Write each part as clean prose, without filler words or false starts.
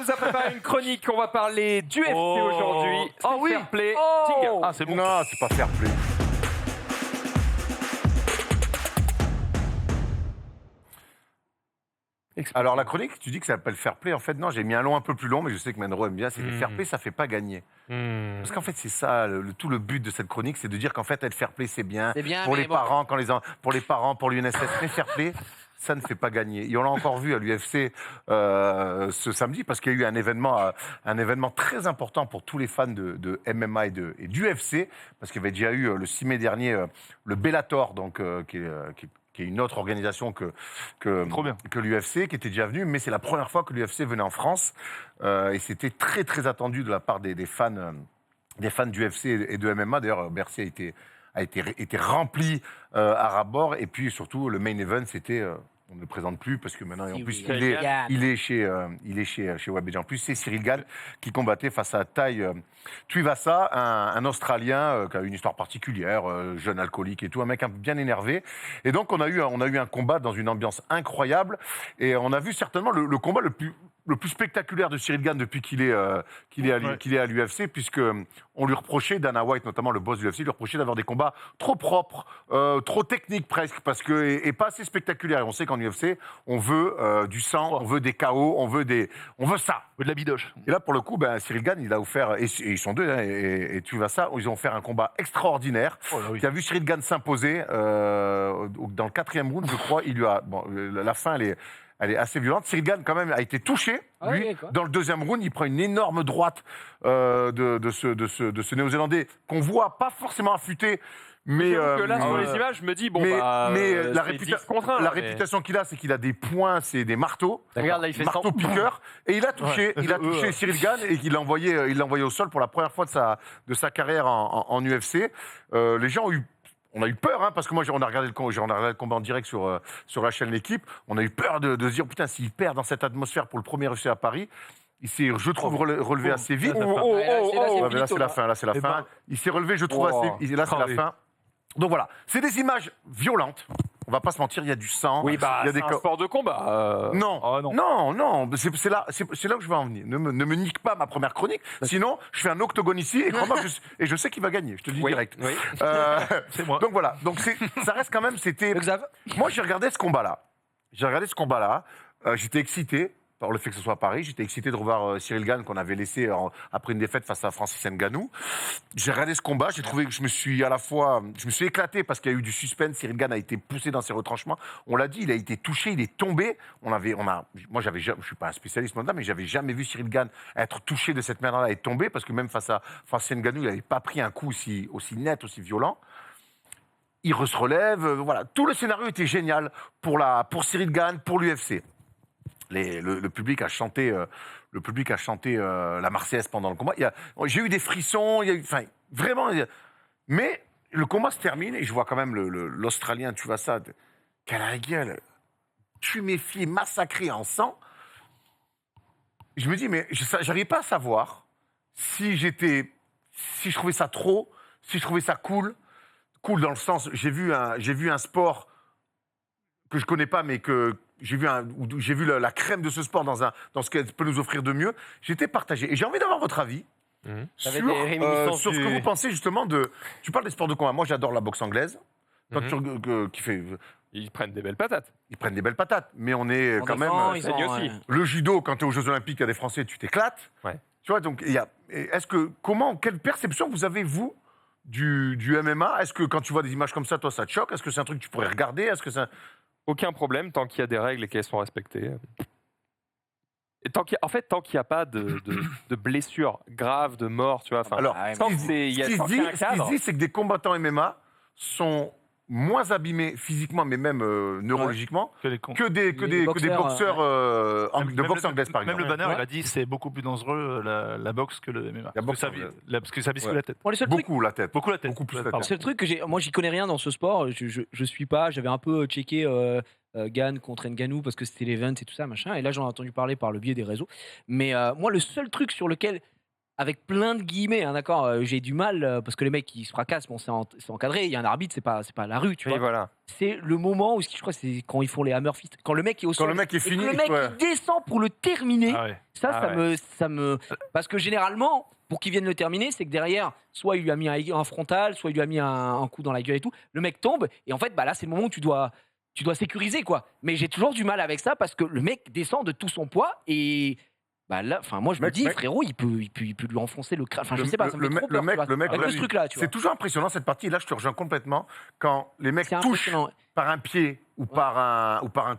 nous a préparé une chronique. On va parler du UFC aujourd'hui. Oh oui. Fair play. Oh. Jingle. Ah, c'est bon. Non, c'est pas fair play. Alors la chronique, tu dis que ça s'appelle fair play. En fait, non, j'ai mis un long un peu plus long, mais je sais que Manro aime bien. C'est que fair play, ça fait pas gagner. Parce qu'en fait, c'est ça, tout le but de cette chronique, c'est de dire qu'en fait, être fair play, c'est bien. C'est bien, Pour mais les bon. parents, pour les parents, pour l'UNSS, mais fair play, ça ne fait pas gagner. Et on l'a encore vu à l'UFC ce samedi, parce qu'il y a eu un événement très important pour tous les fans de MMA et d'UFC, parce qu'il y avait déjà eu le 6 mai dernier le Bellator, donc qui est une autre organisation Trop bien. que l'UFC, qui était déjà venue, mais c'est la première fois que l'UFC venait en France, et c'était très très attendu de la part des fans d'UFC et de MMA. D'ailleurs, Bercy a été rempli à ras bord, et puis surtout le main event, c'était on ne le présente plus parce que maintenant, en plus, il est chez WebMD. En plus, c'est Cyril Gane qui combattait face à Tai Tuivasa, un Australien qui a une histoire particulière, jeune alcoolique et tout, un mec bien énervé. Et donc, on a eu un combat dans une ambiance incroyable, et on a vu certainement le combat le plus spectaculaire de Cyril Gane depuis qu'il est à l'UFC, puisque on lui reprochait, Dana White, notamment le boss de l'UFC, lui reprochait d'avoir des combats trop propres, trop techniques presque, et pas assez spectaculaires. Et on sait qu'en UFC, on veut du sang, on veut des KO, on veut ça. De la bidoche. Et là, pour le coup, Cyril Gane, il a offert, et ils sont deux, hein, et tu vois ça, ils ont offert un combat extraordinaire, qui a vu Cyril Gane s'imposer dans le 4e round, je crois. Il lui a, la fin, elle est assez violente. Cyril Gane, quand même, a été touché. Lui, dans le 2e round, il prend une énorme droite de ce Néo-Zélandais qu'on voit pas forcément affûté. Mais là, sur les images, je me dis, la réputation réputation qu'il a, c'est qu'il a des poings, c'est des marteaux. Regarde, là, il fait marteau piqueur. Et il a touché Cyril Gane, et il l'a envoyé au sol pour la première fois de sa carrière en UFC. Les gens on a eu peur, hein, parce que moi, on a regardé le combat en direct sur la chaîne L'Équipe. On a eu peur de se dire, putain, s'il perd dans cette atmosphère pour le premier UFC à Paris, il s'est, je trouve, relevé assez vite. Là, c'est la fin. Il s'est relevé, je trouve, assez vite. Là, c'est la fin. Donc voilà, c'est des images violentes. On va pas se mentir, il y a du sang. Oui, il y a c'est un sport de combat. Non. C'est là que je veux en venir. Ne me nique pas ma première chronique. Sinon, je fais un octogone ici, et crois-moi, je sais qui va gagner. Je te le dis direct. Oui. C'est moi. Donc voilà. Donc ça reste quand même. Moi, j'ai regardé ce combat-là. J'étais excité par le fait que ce soit à Paris. J'étais excité de revoir Cyril Gane, qu'on avait laissé après une défaite face à Francis Ngannou. J'ai regardé ce combat, j'ai trouvé que je me suis éclaté parce qu'il y a eu du suspense. Cyril Gane a été poussé dans ses retranchements. On l'a dit, il a été touché, il est tombé. Moi, je suis pas un spécialiste là, mais j'avais jamais vu Cyril Gane être touché de cette manière-là et tomber, parce que même face à Francis Ngannou, il n'avait pas pris un coup aussi net, aussi violent. Il se relève, voilà. Tout le scénario était génial pour Cyril Gane, pour l'UFC. Le public a chanté, la Marseillaise pendant le combat. J'ai eu des frissons, vraiment. Mais le combat se termine, et je vois quand même l'Australien, tu vois ça, quelle a la gueule, tuméfié, massacré en sang. Je me dis, mais j'arrivais pas à savoir si je trouvais ça trop, si je trouvais ça cool dans le sens, j'ai vu un sport que je connais pas, mais que j'ai vu la crème de ce sport dans ce qu'elle peut nous offrir de mieux. J'étais partagé. Et j'ai envie d'avoir votre avis sur ce que vous pensez justement Tu parles des sports de combat. Moi, j'adore la boxe anglaise. Ils prennent des belles patates. Mais on est quand même... aussi. Le judo, quand tu es aux Jeux Olympiques, il y a des Français, tu t'éclates. Ouais. Tu vois, donc, quelle perception vous avez, vous, du MMA? Est-ce que quand tu vois des images comme ça, toi, ça te choque? Est-ce que c'est un truc que tu pourrais regarder? Aucun problème, tant qu'il y a des règles et qu'elles sont respectées. Et tant qu'il n'y a pas de blessures graves, de morts, tu vois. Alors, ce qui se dit, c'est que des combattants MMA sont moins abîmés physiquement, mais même neurologiquement, que des boxeurs de boxe anglaise, par exemple. Même le banner, il a dit c'est beaucoup plus dangereux la boxe que le MMA. Parce que ça vise que la tête. Beaucoup la tête. Beaucoup la tête. Beaucoup plus la tête. Le seul truc que moi j'y connais rien dans ce sport, je suis pas, j'avais un peu checké Gane contre Ngannou parce que c'était l'event et tout ça, machin, et là j'en ai entendu parler par le biais des réseaux. Mais moi, le seul truc sur lequel avec plein de guillemets, hein, d'accord, j'ai du mal parce que les mecs ils se fracassent, bon, c'est encadré, il y a un arbitre, c'est pas la rue, tu Et vois. voilà. C'est le moment où je crois que c'est quand ils font les hammer fists, quand le mec est au Quand sol le mec est et que fini, le mec ouais. il descend pour le terminer. Ah ouais. Ça me parce que généralement pour qu'il vienne le terminer, c'est que derrière soit il lui a mis un frontal, soit il lui a mis un coup dans la gueule et tout. Le mec tombe et en fait bah là c'est le moment où tu dois sécuriser quoi. Mais j'ai toujours du mal avec ça parce que le mec descend de tout son poids et bah là, enfin moi je me dis frérot, il peut lui enfoncer le crâne. Enfin je sais pas, ça me fait trop peur. le mec, avec ce truc là, tu vois. c'est toujours impressionnant cette partie. Et là, je te rejoins complètement. Quand les mecs C'est touchent impressionnant. par un pied ou par un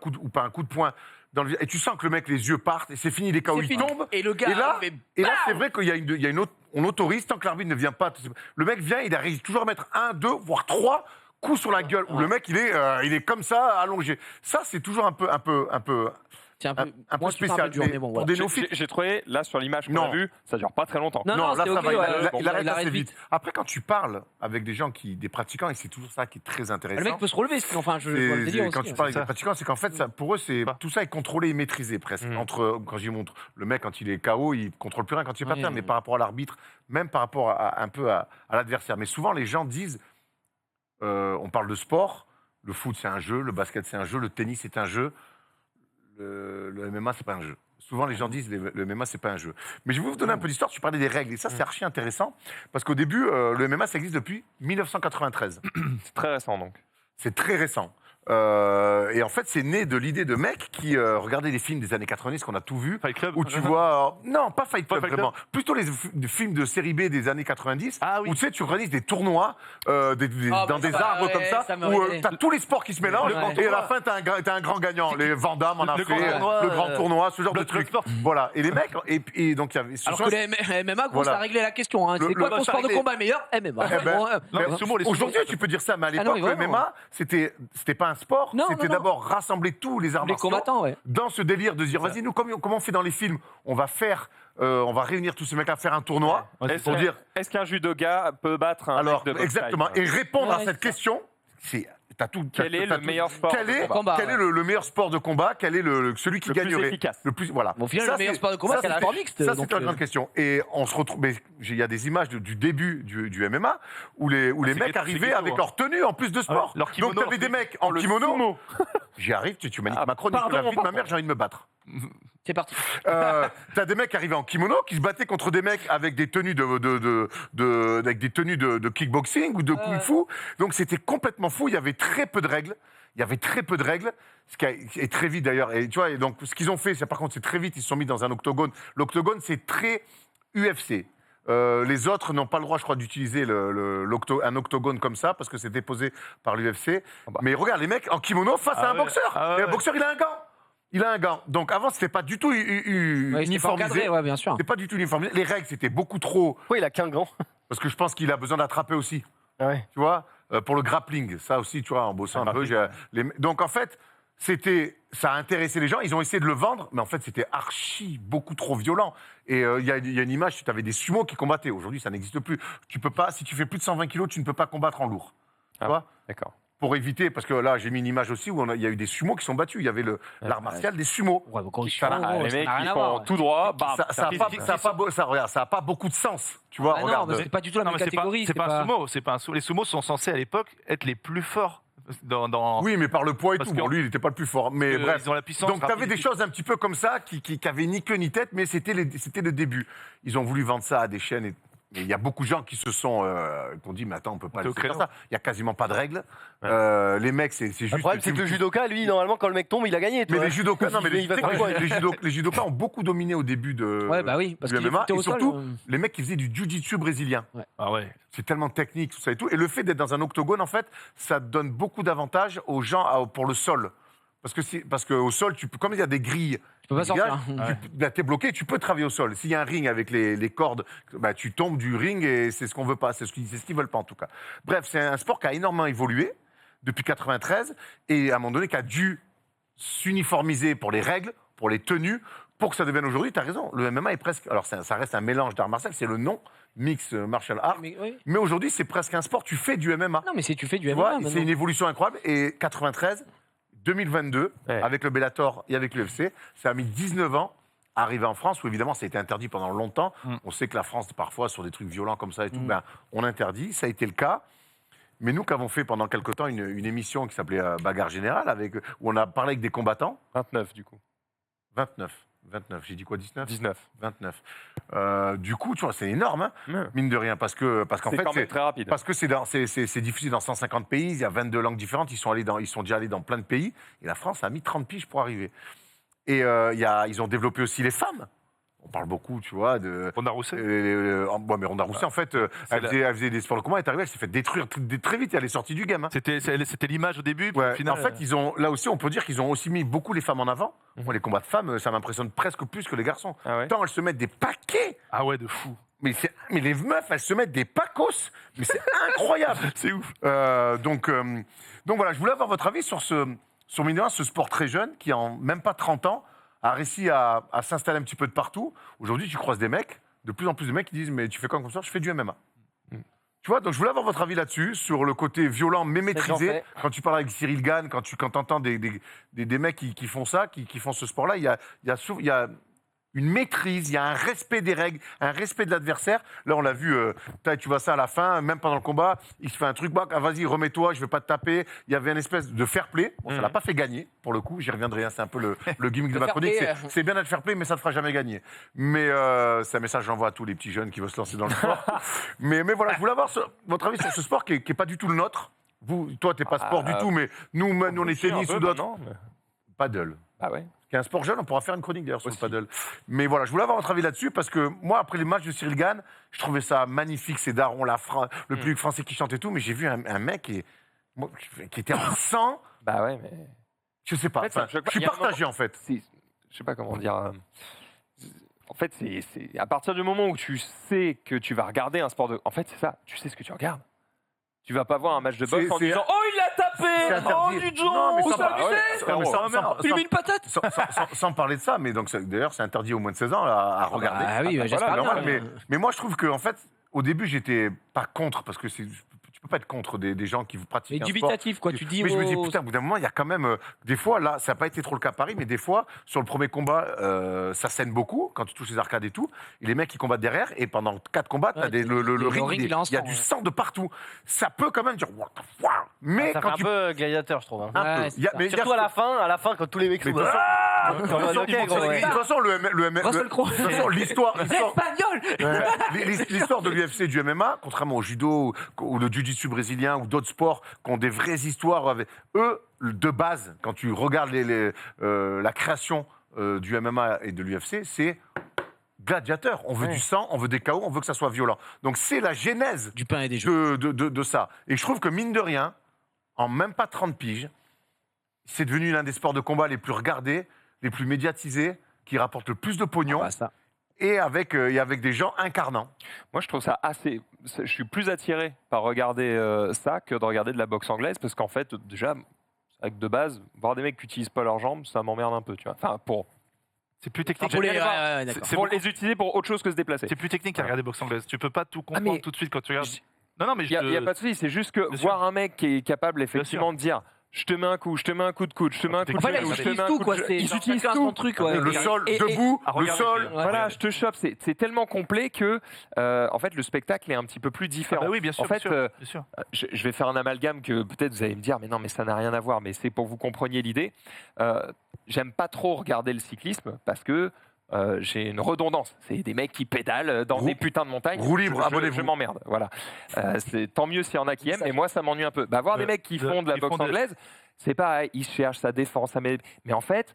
coup de poing dans le, et tu sens que le mec les yeux partent et c'est fini les cas où C'est il fini. tombe. Et le gars Et là, arrive et là, c'est vrai qu'il y a une autre, on autorise tant que l'arbitre ne vient pas. Le mec vient, il arrive toujours à mettre 1, 2, voire 3 coups sur la gueule où le mec il est comme ça allongé. Ça, c'est toujours un peu c'est un peu un peu moi, je trouve ça spécial. dur, mais bon, pour voilà. des néophytes, J'ai trouvé, là, sur l'image qu'on Non. a vue, ça dure pas très longtemps. Non, là, c'était ça ok, va, ouais, il arrête il assez arrête vite. Après, quand tu parles avec des gens des pratiquants, et c'est toujours ça qui est très intéressant. Le mec peut se relever, sinon, enfin, je vois le délire Quand aussi. tu parles avec ça. des pratiquants, c'est qu'en fait, pour eux, tout ça est contrôlé et maîtrisé presque. Quand j'y montre, le mec, quand il est KO, il contrôle plus rien quand il est pas terre, mais par rapport à l'arbitre, même par rapport un peu à l'adversaire. Mais souvent, les gens disent, on parle de sport, le foot c'est un jeu, le basket c'est un jeu, le tennis c'est un jeu, le MMA c'est pas un jeu. Souvent, les gens disent le MMA, c'est pas un jeu. Mais je vais vous donner un peu d'histoire. Tu parlais des règles. Et ça, c'est archi intéressant. Parce qu'au début, le MMA, ça existe depuis 1993. C'est très récent, donc. C'est très récent. Et en fait, c'est né de l'idée de mecs qui regardaient des films des années 90 qu'on a tout vu. Fight Club. Où tu vois. Non, pas Fight Club, Fight Club. vraiment. Plutôt les films de série B des années 90. Ah oui. Où tu sais, tu organises des tournois Ah, dans des arbres ouais, comme ça. ça me Où réveille. t'as tous les sports qui se mélangent. Ouais. Et à la fin, t'as un grand gagnant. Les Van Damme en a Le fait. grand tournoi, Le grand tournoi, ce genre de truc. Bloodsport. Voilà. Et les mecs. Et donc, il y avait. Alors que les MMA, gros, Voilà. ça a réglé la question. Hein. C'est quoi ton ça sport de réglé. combat le meilleur? MMA. Eh ben, Bon, Non, les sumo, Aujourd'hui, tu peux dire ça, mais à Ah non, l'époque, mais le vraiment. MMA, c'était pas un sport, Non, c'était non, non. d'abord rassembler tous les arts les martiaux combattants, ouais. dans ce délire de dire, vas-y, nous, comment on fait dans les films? On va réunir tous ces mecs à faire un tournoi pour dire. Est-ce qu'un judoka peut battre un Alors, mec de boxe exactement. thaï, Et répondre à Ouais, cette ça. question, t'as tout. Quel est le meilleur sport Quel de est, combat quel est le meilleur sport de combat? Quel est celui qui Le plus gagnerait efficace. Le plus, voilà. Bon, au final, Ça, le meilleur c'est- sport de combat, ça, c'est le sport mixte. Ça, donc, c'est une grande question. Et on se retrouve. Mais il y a des images du début du MMA où les c'est mecs ghetto, arrivaient c'est ghetto, avec hein. leur tenue en plus de sport. leur kimono, Donc, t'avais des mecs en le kimono. sumo. J'y arrive, tu manies Ah, ma chronique, pardon, la vie de ma pardon. mère, j'ai envie de me battre. C'est parti. T'as des mecs qui arrivaient en kimono qui se battaient contre des mecs avec des tenues avec des tenues de kickboxing ou de kung-fu. Donc c'était complètement fou. Il y avait très peu de règles. Ce qui est très vite d'ailleurs. Et tu vois, et donc ce qu'ils ont fait, c'est par contre, c'est très vite. Ils se sont mis dans un octogone. L'octogone, c'est très UFC. Les autres n'ont pas le droit, je crois, d'utiliser un octogone comme ça parce que c'est déposé par l'UFC. bah. Mais regarde, les mecs en kimono face à un ouais. boxeur. Ah Et un ouais. boxeur, il a un gant. Donc avant, c'était pas du tout Ouais, c'était pas uniformisé. encadré, ouais, bien sûr. C'était pas du tout uniformisé. Les règles, c'était beaucoup trop. Pourquoi il a qu'un gant? Parce que je pense qu'il a besoin d'attraper aussi. Ah ouais. Tu vois, pour le grappling, ça aussi, tu vois, en bossant un peu. Donc en fait, ça a intéressé les gens. Ils ont essayé de le vendre, mais en fait, c'était beaucoup trop violent. Et il y a une image, tu avais des sumos qui combattaient. Aujourd'hui, ça n'existe plus. Tu peux pas, si tu fais plus de 120 kilos, tu ne peux pas combattre en lourd. Tu vois, D'accord. pour éviter, parce que là, j'ai mis une image aussi où il y a eu des sumos qui sont battus. Il y avait l'art martial des sumos. Ouais, quand Ça n'a- Ah, les ça mecs, n'a rien ils à font voir. tout droit. Bam. Ça a pas beaucoup de sens. Tu vois, Ah non, regarde. mais c'est pas du tout la même Non, mais catégorie. c'est pas un sumo. C'est pas un sumo. Les sumos sont censés à l'époque être les plus forts dans. Oui, mais par le poids et Parce tout. que- Bon, lui, il n'était pas le plus fort. Mais bref. Ils ont la puissance. Donc, tu avais des rapidité. choses un petit peu comme ça qui avaient ni queue ni tête, mais c'était le début. Ils ont voulu vendre ça à des chaînes. Et il y a beaucoup de gens qui se sont qui ont dit, mais attends, on peut pas T'es au laisser faire créneau. ça. Il y a quasiment pas de règles. Les mecs, c'est juste. Le problème, c'est que le judoka, lui, normalement, quand le mec tombe, il a gagné. tu Mais vois. les judokas, non, mais Il va tu sais faire que quoi, les judokas ont beaucoup dominé au début de. Ouais, bah oui, parce du qu'il est MMA, foutu au et sol, surtout, les mecs qui faisaient du jiu-jitsu brésilien. Ah ouais. C'est tellement technique, tout ça et tout. Et le fait d'être dans un octogone, en fait, ça donne beaucoup d'avantages aux gens pour le sol. Parce qu'au sol, comme il y a des grilles, Tu peux pas des gages, sortir. t'es bloqué, tu peux travailler au sol. S'il y a un ring avec les cordes, bah, tu tombes du ring et c'est ce qu'on veut pas, c'est ce qu'ils veulent pas en tout cas. Bref, c'est un sport qui a énormément évolué depuis 93 et à un moment donné qui a dû s'uniformiser pour les règles, pour les tenues, pour que ça devienne aujourd'hui. Tu as raison, le MMA est presque. Alors ça reste un mélange d'art martial, c'est le nom, mix martial art. Mais, oui. Mais aujourd'hui, c'est presque un sport, tu fais du MMA. Non, mais si tu fais du Tu MMA, vois, maintenant. c'est une évolution incroyable. Et 93, 2022, Ouais. avec le Bellator et avec l'UFC, ça a mis 19 ans arriver en France, où évidemment ça a été interdit pendant longtemps. Mm. On sait que la France, parfois, sur des trucs violents comme ça et tout, on interdit. Ça a été le cas. Mais nous, qui avons fait pendant quelque temps une émission qui s'appelait Bagarre Générale, où on a parlé avec des combattants. 29 du coup. 29, j'ai dit quoi, 19 19. 29. Du coup, tu vois, c'est énorme, hein, Ouais. mine de rien, parce qu'en C'est fait, quand même très rapide. parce que c'est diffusé dans 150 pays, il y a 22 langues différentes, ils sont déjà allés dans plein de pays, et la France a mis 30 piges pour arriver. Et ils ont développé aussi les femmes. On parle beaucoup, tu vois, de... Ronda Rousset. mais Ronda Rousset, en fait, elle faisait des sports de combat, elle est arrivée, elle s'est fait détruire très vite, elle est sortie du game. Hein. C'était l'image au début. Puis Ouais. au final, En fait, là aussi, on peut dire qu'ils ont aussi mis beaucoup les femmes en avant. Moi, les combats de femmes, ça m'impressionne presque plus que les garçons. Ah ouais. Tant elles se mettent des paquets, ah ouais, de fou. mais les meufs, elles se mettent des pacos, mais c'est incroyable. C'est ouf. Donc voilà, je voulais avoir votre avis sur mine de rien, ce sport très jeune qui, en même pas 30 ans, a réussi à s'installer un petit peu de partout. Aujourd'hui, tu croises des mecs, de plus en plus de mecs qui disent « Mais tu fais quoi comme ça ? Je fais du MMA. » Tu vois, donc je voulais avoir votre avis là-dessus, sur le côté violent mais maîtrisé. fait. Quand tu parles avec Cyril Gann, quand tu entends des mecs qui font ça, qui font ce sport-là, il y a une maîtrise, il y a un respect des règles, un respect de l'adversaire. Là, on l'a vu, tu vois ça à la fin, même pendant le combat, il se fait un truc, vas-y, remets-toi, je vais pas te taper. Il y avait une espèce de fair play. Bon, ça l'a pas fait gagner, pour le coup, j'y reviendrai, hein, c'est un peu le gimmick de ma fair chronique. play, C'est bien d'être fair play, mais ça ne te fera jamais gagner. Mais c'est un message que j'envoie à tous les petits jeunes qui veulent se lancer dans le sport. mais voilà, je voulais avoir votre avis sur ce sport qui est pas du tout le nôtre. Toi, t'es pas sport du tout, mais nous on est tennis ou d'autres. Paddle. Ah ouais. Qui est un sport jeune, on pourra faire une chronique d'ailleurs sur le paddle. Mais voilà, je voulais avoir votre avis là-dessus parce que moi, après les matchs de Cyril Gann, je trouvais ça magnifique, ces darons, le public français qui chante et tout, mais j'ai vu un mec qui était en sang. Bah ouais, mais. Je sais pas, En fait, enfin, je suis partagé en fait. Je sais pas comment dire. En fait, c'est à partir du moment où tu sais que tu vas regarder un sport de. En fait, c'est ça, tu sais ce que tu regardes. Tu vas pas voir un match de boxe en disant Oh, il l'a C'est tapé interdit. Oh, du Dieu Non, mais oh, sans ça parler- glisse Non, mais Il lui met une patate. sans parler de ça, mais donc d'ailleurs, c'est interdit au moins de 16 ans à regarder. Ah oui, j'espère Voilà, bien. normal, mais moi, je trouve que en fait, au début, j'étais pas contre parce que tu peux pas être contre des gens qui Mais pratiquent un sport. dubitatif, quoi. Tu dis. Mais je me dis, oh, putain, au bout d'un moment, il y a quand même. Des fois, là, ça n'a pas été trop le cas à Paris, mais des fois, sur le premier combat, ça saigne beaucoup quand tu touches les arcades et tout. Et les mecs, qui combattent derrière, et pendant 4 combats, Ouais, le ring, ring, il est en il y a sang, du ouais. sang de partout. Ça peut quand même dire, what the fuck. Mais Ça fait quand un tu. peu gladiateur, je trouve. hein. Un peu. Ouais, c'est Il y a- ça. mais il y a- Surtout à la fin, quand tous les mecs Mais sont. de toute façon- Ah de toute façon, Ok, ils vont gros, sur les- ouais. de toute façon, Russell Crowe. de toute façon, l'histoire. L'espagnol. L'histoire de l'UFC et du MMA, contrairement au judo ou le jiu-jitsu brésilien ou d'autres sports qui ont des vraies histoires, eux, de base, quand tu regardes la création du MMA et de l'UFC, c'est gladiateur. On veut du sang, on veut des chaos, on veut que ça soit violent. Donc c'est la genèse Du pain et des jeux. de ça. Et je trouve que mine de rien, en même pas 30 piges, c'est devenu l'un des sports de combat les plus regardés, les plus médiatisés, qui rapportent le plus de pognon. Bah, ça. Et avec des gens incarnants. Moi, je trouve ça assez. Je suis plus attiré par regarder ça que de regarder de la boxe anglaise parce qu'en fait, déjà, avec de base, voir des mecs qui n'utilisent pas leurs jambes, ça m'emmerde un peu, tu vois. Enfin, C'est plus technique. Pour les- J'aime bien les ouais, voir. ouais, d'accord. C'est pour les utiliser pour autre chose que se déplacer. C'est plus technique à regarder boxe anglaise. Tu peux pas tout comprendre mais- tout de suite quand tu regardes. Non, mais Il n'y a pas de souci, c'est juste que Bien voir sûr. un mec qui est capable effectivement de dire je te mets un coup, je te mets un coup de coude, je te mets un coup de En fait, là, genou, ils je te mets utilisent un tout, coup quoi. de... C'est Ils utilisent chacun son tout. truc, ouais. Le sol, Et- debout, à le regarder. sol. Ouais. Voilà, je te chope. C'est tellement complet que, en fait, le spectacle est un petit peu plus Ah différent. bah oui, bien sûr. En fait, bien sûr. je vais faire un amalgame que peut-être vous allez me dire, mais non, mais ça n'a rien à voir. Mais c'est pour que vous compreniez l'idée. J'aime pas trop regarder le cyclisme parce que j'ai une redondance. C'est des mecs qui pédalent dans des putains de montagnes. roue libre, Je abonnez-vous. m'emmerde. Voilà. C'est tant mieux s'il y en a qui aiment, mais moi ça m'ennuie un peu. Bah, voir des mecs qui font de la ils boxe font de- anglaise, c'est pareil. Ils cherchent sa défense, mais en fait.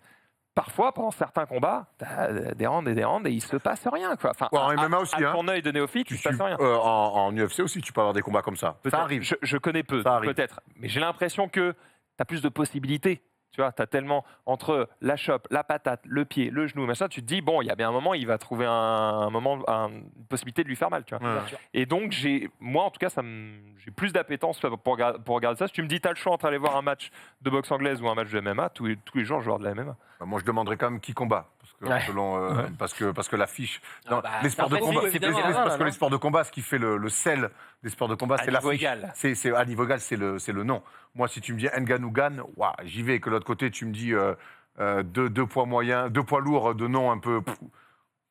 Parfois, pendant certains combats, t'as des rounds et il se passe rien, quoi. Enfin, Ouais, en MMA aussi, à hein. ton œil de néophyte, il se passe rien. En UFC aussi, tu peux avoir des combats comme ça. Ça Peut-être. arrive. Je connais peu, Ça arrive. peut-être. Mais j'ai l'impression que tu as plus de possibilités. Tu vois, tu as tellement entre la chope, la patate, le pied, le genou, machin, tu te dis, bon, il y a bien un moment, il va trouver une possibilité de lui faire mal. Tu vois. Ouais. Et donc, moi, en tout cas, j'ai plus d'appétence pour regarder ça. Si tu me dis, tu as le choix entre aller voir un match de boxe anglaise ou un match de MMA, tous les jours, je vais voir de la MMA. Bah, moi, je demanderais quand même qui combat. Parce que l'affiche. Non, bah, Les sports de après, combat, si, évidemment, parce que les sports de combat, ce qui fait le sel des sports de combat, À c'est niveau l'affiche. égal. C'est à niveau égal, c'est le nom. Moi, si tu me dis Ngannou gagne, j'y vais. Que de l'autre côté, tu me dis deux poids moyens, 2 poids lourds de nom un peu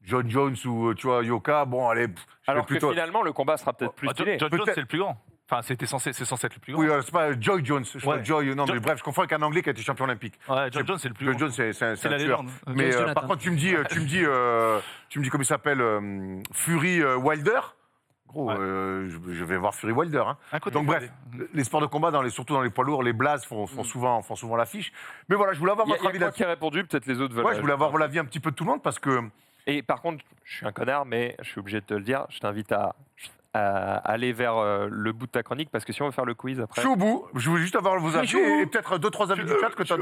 John Jones ou tu vois Yoka. Bon, allez. Je Alors vais plutôt. que finalement, le combat sera peut-être plus stylé. John Jones, Peut-être. c'est le plus grand. Enfin, c'est censé être le plus grand. Oui, c'est pas Joy Jones. Je crois Ouais. Joy. Non, mais John- bref, je confonds avec un Anglais qui a été champion olympique. Ouais, John Jones, c'est le plus John grand. Jones, c'est un C'est la tueur. légende. Mais Jonathan. par contre, tu me dis comment il s'appelle Fury Wilder. Gros, Ouais. je vais voir Fury Wilder. Hein. Un côté Donc bref, les sports de combat, surtout dans les poids lourds, les blazes font souvent l'affiche. Mais voilà, je voulais avoir Il y a, votre il y a avis moi là-dessus. qui ai répondu, peut-être les autres veulent. Ouais, je voulais avoir l'avis un petit peu de tout le monde parce que Et par contre, je suis un connard, mais je suis obligé de te le dire, je t'invite à aller vers le bout de ta chronique, parce que si on veut faire le quiz je après... suis au bout. Je voulais juste avoir vos avis suis au bout. et peut-être 2-3 avis du chat que tu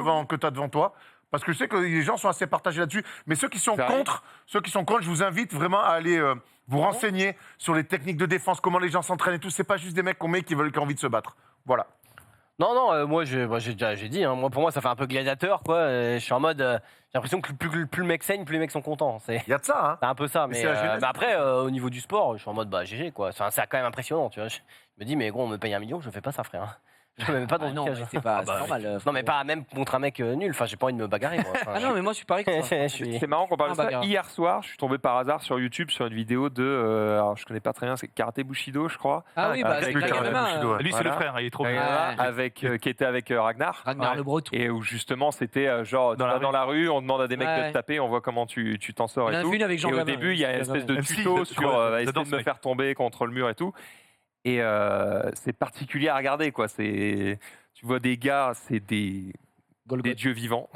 as devant toi. Parce que je sais que les gens sont assez partagés là-dessus. Mais ceux qui sont Sérieux contre, je vous invite vraiment à aller vous renseigner sur les techniques de défense, comment les gens s'entraînent et tout. C'est pas juste des mecs qu'on met qui ont envie de se battre. Voilà. Non, moi j'ai dit, hein, pour moi ça fait un peu gladiateur quoi. Je suis en mode, j'ai l'impression que plus le mec saigne, plus les mecs sont contents. C'est Il y a de ça, hein. un peu ça. Mais Mais, c'est la jeunesse. mais après, au niveau du sport, je suis en mode GG quoi. Enfin, c'est quand même impressionnant, tu vois. Je me dis, mais gros, on me paye 1 million, je fais pas ça, frère. Je me mets pas dans Ah une non, cage. mais c'est pas c'est normal. Non, mais pas même contre un mec nul. Enfin, j'ai pas envie de me bagarrer. Moi. Enfin, Ah non, mais moi je suis pareil que toi. je suis- C'est marrant qu'on parle de Ah, ça. bagarre. Hier soir, je suis tombé par hasard sur YouTube sur une vidéo de... alors, je connais pas très bien, c'est Karaté Bushido, je crois. Ah oui, bah avec avec le la Karate MMA, Bushido, ouais. Lui, c'est le Voilà. frère, il est trop bien. Ouais. Qui était avec Ragnar. Ragnar Ouais. le Breton. Et où justement, c'était genre, tu Dans la vas rue. dans la rue, on demande à des mecs de Ouais. te taper, on voit comment tu t'en sors Il y en et a tout. fait une avec Jean Et au Gabin, début, il y a une Jean espèce de Gabin. tuto MC, sur essayer j'adore de ce me mec. faire tomber contre le mur et tout. Et c'est particulier à regarder, quoi. Tu vois des gars, c'est des Golgoth. dieux vivants.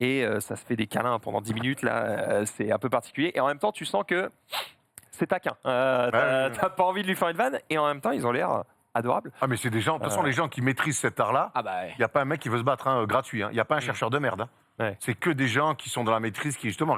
Et ça se fait des câlins pendant 10 minutes, là. C'est un peu particulier. Et en même temps, tu sens que c'est taquin. T'as pas envie de lui faire une vanne. Et en même temps, ils ont l'air adorables. Ah, mais c'est des gens, de toute façon, les gens qui maîtrisent cet art-là, Ah bah ouais. il n'y a pas un mec qui veut se battre gratuit. Il n'y a pas un chercheur de merde. Ouais. C'est que des gens qui sont dans la maîtrise, qui justement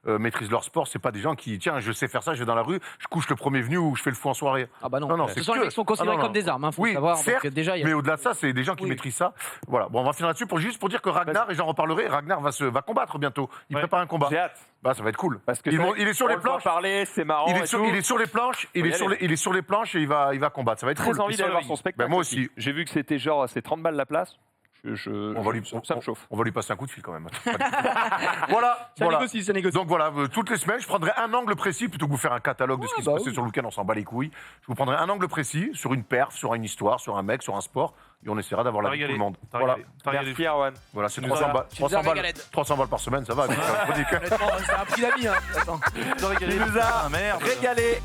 maîtrisent leur sport. C'est pas des gens qui, tiens, je sais faire ça, je vais dans la rue, je couche le premier venu ou je fais le fou en soirée. Ah bah non. Non, non, De c'est toute façon, que- les mecs sont considérés Ah non, non. comme des armes, faut Oui, savoir. certes, Donc déjà, il y a... Mais au-delà de ça, c'est des gens qui Oui. maîtrisent ça. Voilà. Bon, on va finir là-dessus juste pour dire que Ragnar, et j'en reparlerai, Ragnar va combattre bientôt. Il Ouais. prépare un combat. J'ai hâte. Bah, ça va être cool. Parce que Il est sur on les le voit planches. parler, c'est marrant. Il et est sur les planches. Faut y aller. Il est sur les planches et il va combattre. Ça va être Très cool. envie d'aller voir son spectacle. Ben, moi aussi. J'ai vu que c'était genre, c'est 30 balles la place. On va lui- ça me chauffe. On va lui passer un coup de fil quand même. Voilà. Ça voilà. négocie, ça négocie. Donc voilà, toutes les semaines, je prendrai un angle précis plutôt que vous faire un catalogue de ce qui se bah passait oui. sur le week-end, on s'en bat les couilles. Je vous prendrai un angle précis sur une perf, sur une histoire, sur un mec, sur un sport, et on essaiera d'avoir T'as l'avis de tout régalé. le monde. T'as Voilà, régalé. T'as régalé. Merci Erwan. voilà c'est nous 300 as- balles. tu nous as 300 balles, régalé. 300 balles par semaine, ça va. Honnêtement, c'est un prix d'amis. Hein. Attends. T'as régalé. Il nous a Ah, merde. régalé.